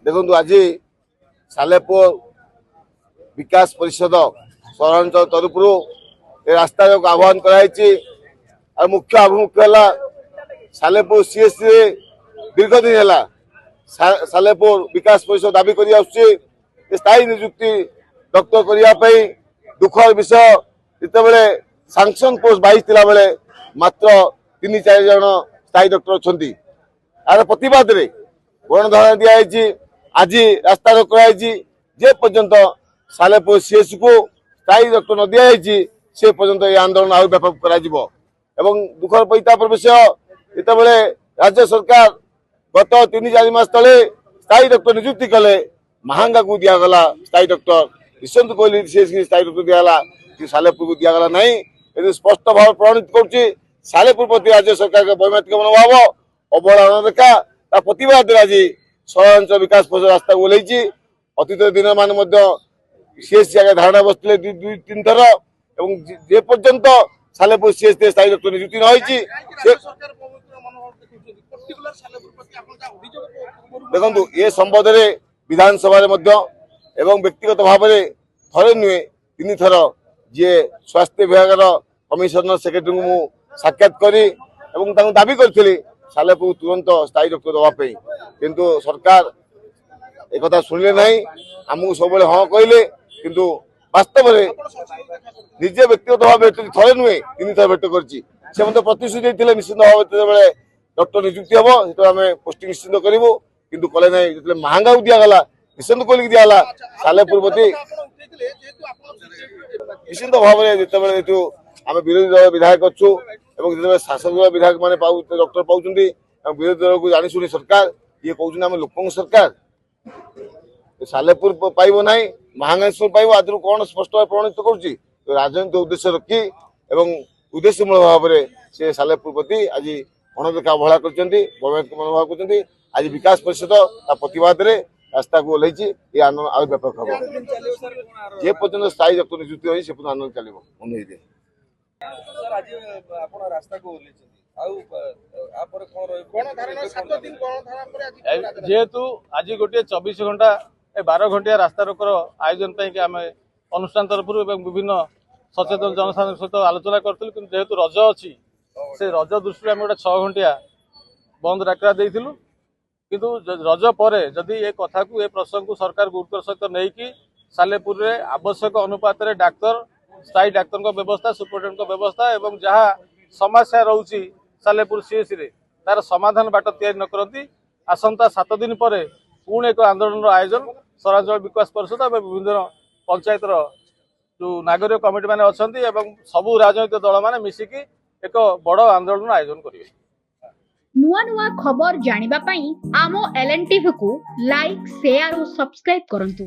देखो आज सालेपुर विकास परिषद सहरांचल तरफ रास्ता आह्वान कराई मुख्य आभिमुख्य है सालेपुर सीएससी दीर्घ दिन है सालेपुर विकास परिषद दाबी कर स्थायी नियुक्ति डॉक्टर करने दुखर विषय जिते सांसन पोस्ट 22 थिला बेले मात्र 3-4 जन स्थायी डॉक्टर अच्छा यार प्रतिवाद रे गणधारणा दिखाई आज रास्ता रोक जे पर्यंत सालेपुर सीएस को स्थायी डॉक्टर न दिखाई से पर्यंत ये आंदोलन आहुरी व्यापक करा दुखर परितापर विषय जिते राज्य सरकार गत 3-4 मास तले स्थायी डॉक्टर नियुक्ति कले महांगा को दिगला स्थायी डॉक्टर यशवंत कोहली सीएस स्थायी डॉक्टर दिगला सालेपुर को दिगला नहीं ये स्पष्ट भाव प्रमाणित कर सालेपुर प्रति राज्य सरकार का वैमानिक मनोभाव अवहेला अनदेखा प्रतिवाद आज सहरांचल विकास परिषद रास्ता को ओह्लैची अतीत दिन मान सीएस जगह धारणा बसते 2-3 थर जे पर्यंत सालेपुर सीएस स्थायी डॉक्टर नियुक्ति न देखु ये संबंध में विधानसभा व्यक्तिगत भाव में थरे नुहे 3 थर जी स्वास्थ्य विभाग कमिशनर सेक्रेटरी को साक्षात करी दाबी करी सालेपुर तुरंत स्थायी डॉक्टर दवाई किंतु सरकार एक शुणिले ना आमको सब हाँ कहले किंतु वास्तव में निजे व्यक्तिगत भाव थरे नुहे 3 थर भेट कर प्रतिश्रुति देते निश्चित भाव जो डॉक्टर नियुक्ति हम जो आम पोस्टिंग निश्चित करूँ किंतु कले ना जो महंगा दिगला यशवंत कोहली दिगला सालेपुर प्रति निश्चित भाव में जो आम विरोधी दल विधायक अच्छु जो शासक दल विधायक मैंने डॉक्टर पाँच विरोधी दल को जाशुनी सरकार ये कहते आम लोक सरकार सालेपुर पाइब ना महांगेश्वर पाइब आज कौन स्पष्ट भाव प्रमाणित कर राजनीतिक उद्देश्य रखी उद्देश्यमूलक भाव में से सालेपुर प्रति आज अणदेखा अवहेला कर वैमानिक मनोभाव कर आज विकास परिषद प्रतिवाद में रास्ता को ओह्लैची ये आंदोलन आहुरी व्यापक हम जे पर्यटन स्थायी डॉक्टर नियुक्ति हो से आंदोलन चलो जेहेतु आज गोटे 24 घंटा 12 घंटिया रास्ता रोकर आयोजन आम अनुष्ठान तरफ विभिन्न सचेतन जनसाधारण सहित आलोचना करूँ कि जेहेतु रज अच्छी से रज दृष्टि आम गोटे 6 घंटिया बंद डाकरा देलु किंतु रज पर जदि ये कथा को ये प्रसंग को सरकार गुरुत्व सहित नहीं कि सालेपुर में आवश्यक अनुपात में डाक्तर स्थायी डाक्तर व्यवस्था सुपरिटेडेंट व्यवस्था एवं जहाँ समस्या रोचे सालेपुर सीएस रे तार समाधान बाट तैयारी न करती आसंता 7 दिन पर पुणी एक आंदोलन आयोजन सहरांचल विकास परिषद और विभिन्न पंचायत जो नागरिक कमिटी मैंने अच्छा सबू राजनैतिक दल मैंने मिसिकी एक बड़ आंदोलन आयोजन करेंगे। नुआ नुआ खबर जानिबा पई आमो LN टीवी को लाइक शेयर और सब्सक्राइब करंतु।